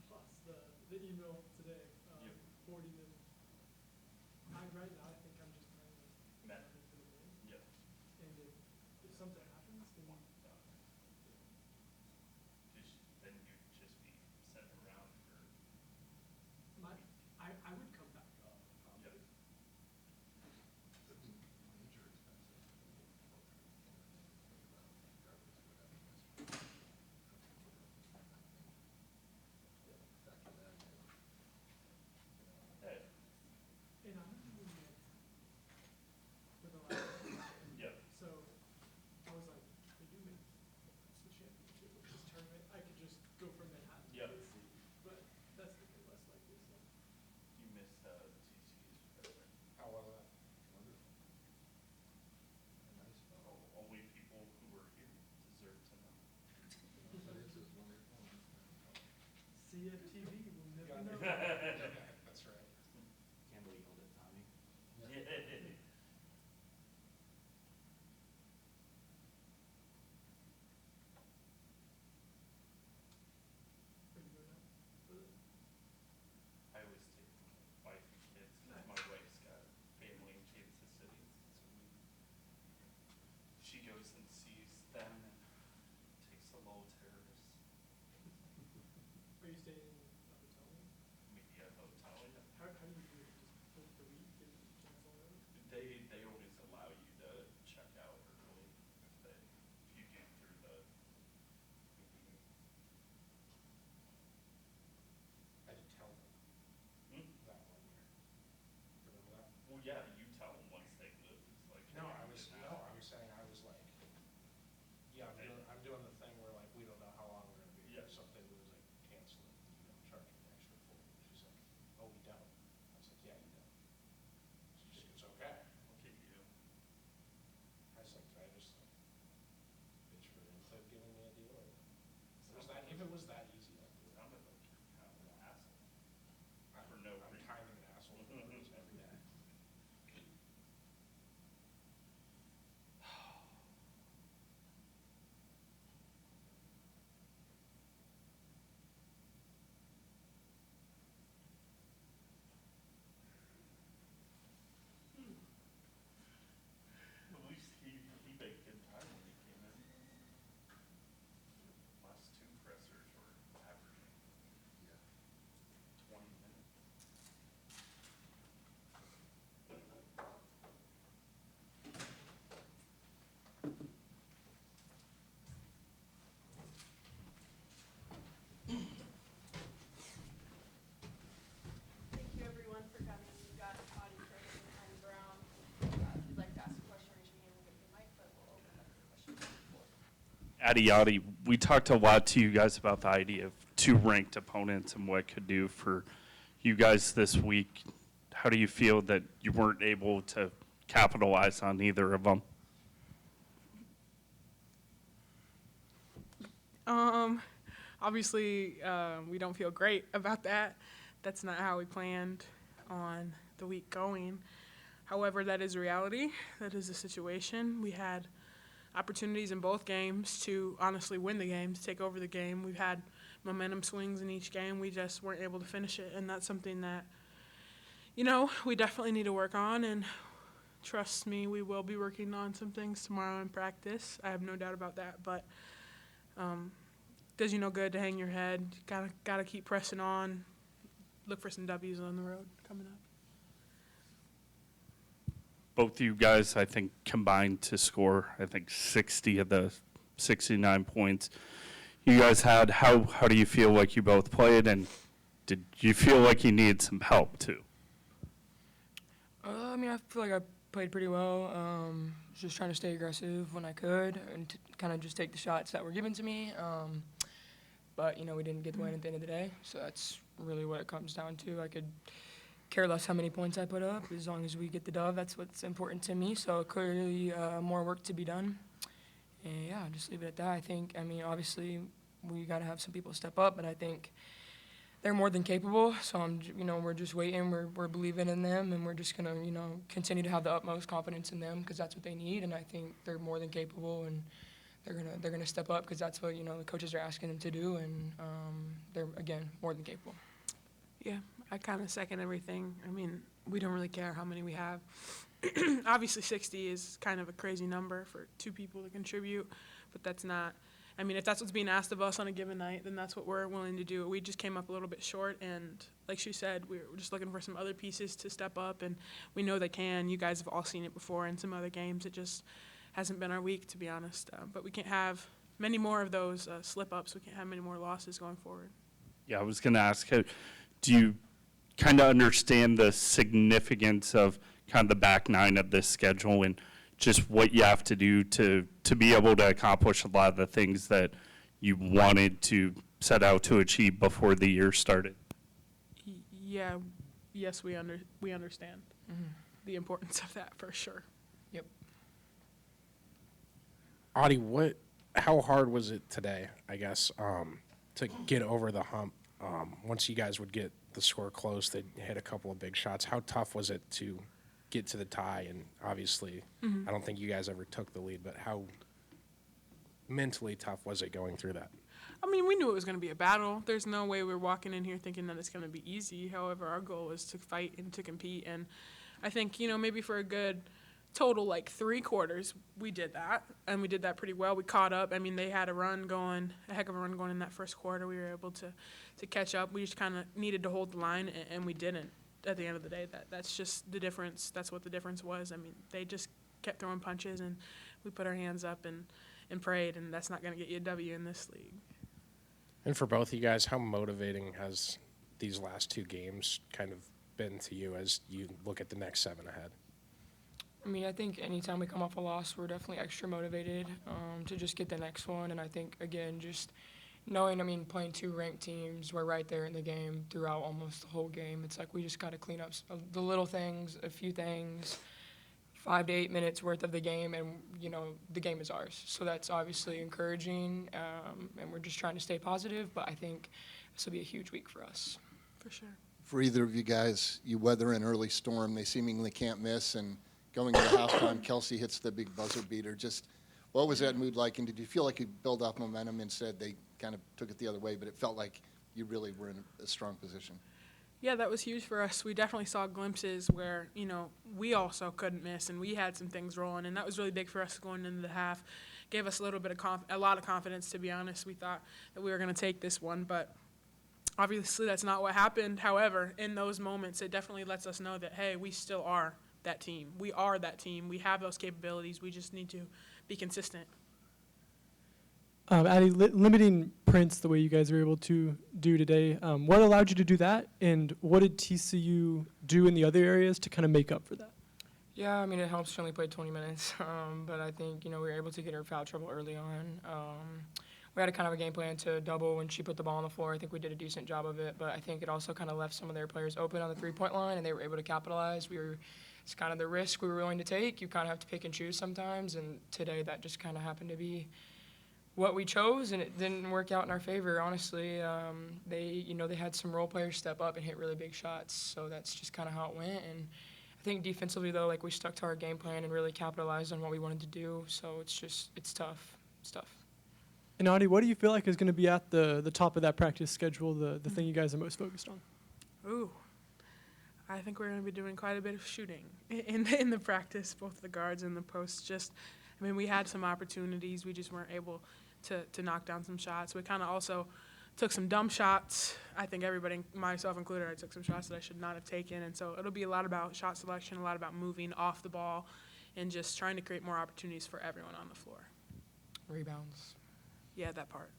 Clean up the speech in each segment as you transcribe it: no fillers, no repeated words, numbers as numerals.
plus the email today, Yep. 40 minutes. Right now, I think I'm just playing with Matt. nothing for the game. Yep. And if something happens, then Then you'd just be sent around for. I would come back up, probably. Yep. Major expenses. Regardless of what happened yesterday. Factor that in. Hey. And I'm doing it for the last Yep. So I was like, they do make it's the championship, which is tournament. I could just go from Manhattan to Yep. DC, but that's looking less likely. So You missed TCU's president. How was that? Wonderful. A nice fellow. Only people who were here deserve to know. So this is wonderful. CFTV will never know. That's right. Can't believe you hold it, Tommy. Yeah. Where you going now? I always take my wife and kids because my wife's got family in Kansas City. So she goes and sees them and takes the little terrorists. Are you staying in a hotel room? Maybe a hotel. Yeah. How do you do it? Just book the week and cancel it? They always allow you to check out early if you get through the meeting. I had to tell them Hmm? that one year. Remember that? Well, yeah, you tell them once they move. It's like No, hey, I was saying I was like, yeah, I'm doing the thing where like, we don't know how long we're gonna be here. Yeah. So if they lose, like, cancel it, charge me an extra full. She's like, oh, we don't. I was like, yeah, you don't. She's like, it's okay. Look at you. I was like, did I just like, bitch for them for giving me a deal? Or if it was that easy, I'd do it. Sounded like you're kind of an asshole. I'm For no I'm reason. kind of an asshole for no reason every day. At least he made good time when he came in. Last two pressers were averaging Yeah. 20 minutes. Thank you, everyone, for coming. We've got Audi Crooks and Ryan Brown. If you'd like to ask a question, raise your hand, we'll get you a mic, but we'll open it up for questions. Addy, we talked a lot to you guys about the idea of two ranked opponents and what it could do for you guys this week. How do you feel that you weren't able to capitalize on either of them? Obviously, we don't feel great about that. That's not how we planned on the week going. However, that is reality. That is the situation. We had opportunities in both games to honestly win the game, to take over the game. We've had momentum swings in each game. We just weren't able to finish it, and that's something that, we definitely need to work on, and trust me, we will be working on some things tomorrow in practice. I have no doubt about that, but does you no good to hang your head. Gotta keep pressing on. Look for some W's on the road coming up. Both of you guys, I think, combined to score, 60 of the 69 points you guys had. How do you feel like you both played, and did you feel like you needed some help too? I feel like I played pretty well. Just trying to stay aggressive when I could and kind of just take the shots that were given to me. But, we didn't get the win at the end of the day, so that's really what it comes down to. I could care less how many points I put up. As long as we get the dub, that's what's important to me. So clearly more work to be done. And, yeah, just leave it at that. Obviously we got to have some people step up, but I think they're more than capable. So, we're just waiting. We're believing in them, and we're just going to, continue to have the utmost confidence in them because that's what they need. And I think they're more than capable, and they're gonna step up because that's what the coaches are asking them to do, and they're again more than capable. Yeah, I kind of second everything. I mean, we don't really care how many we have. Obviously, 60 is kind of a crazy number for 2 people to contribute, but that's not. I mean, if that's what's being asked of us on a given night, then that's what we're willing to do. We just came up a little bit short, and like she said, we're just looking for some other pieces to step up, and we know they can. You guys have all seen it before in some other games. It just hasn't been our week, to be honest. But we can't have many more of those slip-ups. We can't have many more losses going forward. Yeah, I was going to ask, do you kind of understand the significance of kind of the back nine of this schedule and just what you have to do to be able to accomplish a lot of the things that you wanted to set out to achieve before the year started? Yeah, yes, we understand the importance of that for sure. Yep. Audi, how hard was it today, I guess, to get over the hump? Once you guys would get the score close, they'd hit a couple of big shots. How tough was it to get to the tie? And obviously, I don't think you guys ever took the lead, but how mentally tough was it going through that? I mean, we knew it was going to be a battle. There's no way we're walking in here thinking that it's going to be easy. However, our goal is to fight and to compete. And I think, maybe for a good total, like 3 quarters, we did that. And we did that pretty well. We caught up. I mean, they had a heck of a run going in that first quarter. We were able to catch up. We just kind of needed to hold the line, and we didn't. At the end of the day, that's just the difference. That's what the difference was. I mean, they just kept throwing punches, and we put our hands up and prayed, and that's not going to get you a W in this league. And for both of you guys, how motivating has these last 2 games kind of been to you as you look at the next 7 ahead? I mean, I think anytime we come off a loss, we're definitely extra motivated to just get the next one. And I think, again, just knowing, playing 2 ranked teams, we're right there in the game throughout almost the whole game. It's like we just got to clean up the little things, a few things, 5 to 8 minutes worth of the game, and, the game is ours. So that's obviously encouraging, and we're just trying to stay positive. But I think this will be a huge week for us. For sure. For either of you guys, you weather an early storm. They seemingly can't miss, and going into halftime, Kelsey hits the big buzzer beater. Just what was that mood like, and did you feel like you built up momentum? Instead, they kind of took it the other way, but it felt like you really were in a strong position. Yeah, that was huge for us. We definitely saw glimpses where, we also couldn't miss, and we had some things rolling, and that was really big for us going into the half. Gave us a little bit of a lot of confidence, to be honest. We thought that we were going to take this one, but obviously that's not what happened. However, in those moments, it definitely lets us know that, hey, we still are that team. We are that team. We have those capabilities. We just need to be consistent. Addy, limiting Prince the way you guys were able to do today, what allowed you to do that, and what did TCU do in the other areas to kind of make up for that? Yeah, it helps she only played 20 minutes, but I think, we were able to get her foul trouble early on. We had a kind of a game plan to double when she put the ball on the floor. I think we did a decent job of it, but I think it also kind of left some of their players open on the 3-point line, and they were able to capitalize. It's kind of the risk we were willing to take. You kind of have to pick and choose sometimes, and today that just kind of happened to be what we chose, and it didn't work out in our favor, honestly. They had some role players step up and hit really big shots, so that's just kind of how it went. And I think defensively, though, we stuck to our game plan and really capitalized on what we wanted to do, so it's tough. It's tough. And Addy, what do you feel like is going to be at the top of that practice schedule, the thing you guys are most focused on? Ooh, I think we're going to be doing quite a bit of shooting in the practice, both the guards and the posts. We had some opportunities. We just weren't able to knock down some shots. We kind of also took some dumb shots. I think everybody, myself included, I took some shots that I should not have taken. And so it'll be a lot about shot selection, a lot about moving off the ball, and just trying to create more opportunities for everyone on the floor. Rebounds. Yeah, that part.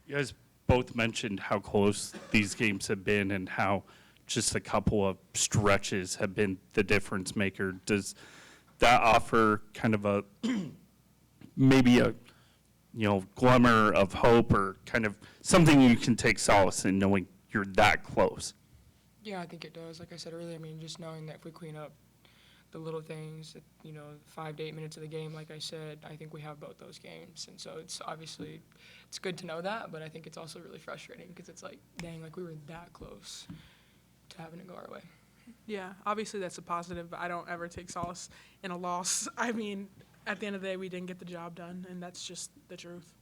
You guys both mentioned how close these games have been and how just a couple of stretches have been the difference maker. Does that offer kind of a maybe a glimmer of hope, or kind of something you can take solace in knowing you're that close? Yeah, I think it does. Like I said earlier, just knowing that if we clean up the little things, 5 to 8 minutes of the game, like I said, I think we have both those games. And so it's obviously, it's good to know that, but I think it's also really frustrating because it's like, dang, we were that close to having it go our way. Yeah, obviously that's a positive, but I don't ever take solace in a loss. at the end of the day, we didn't get the job done, and that's just the truth.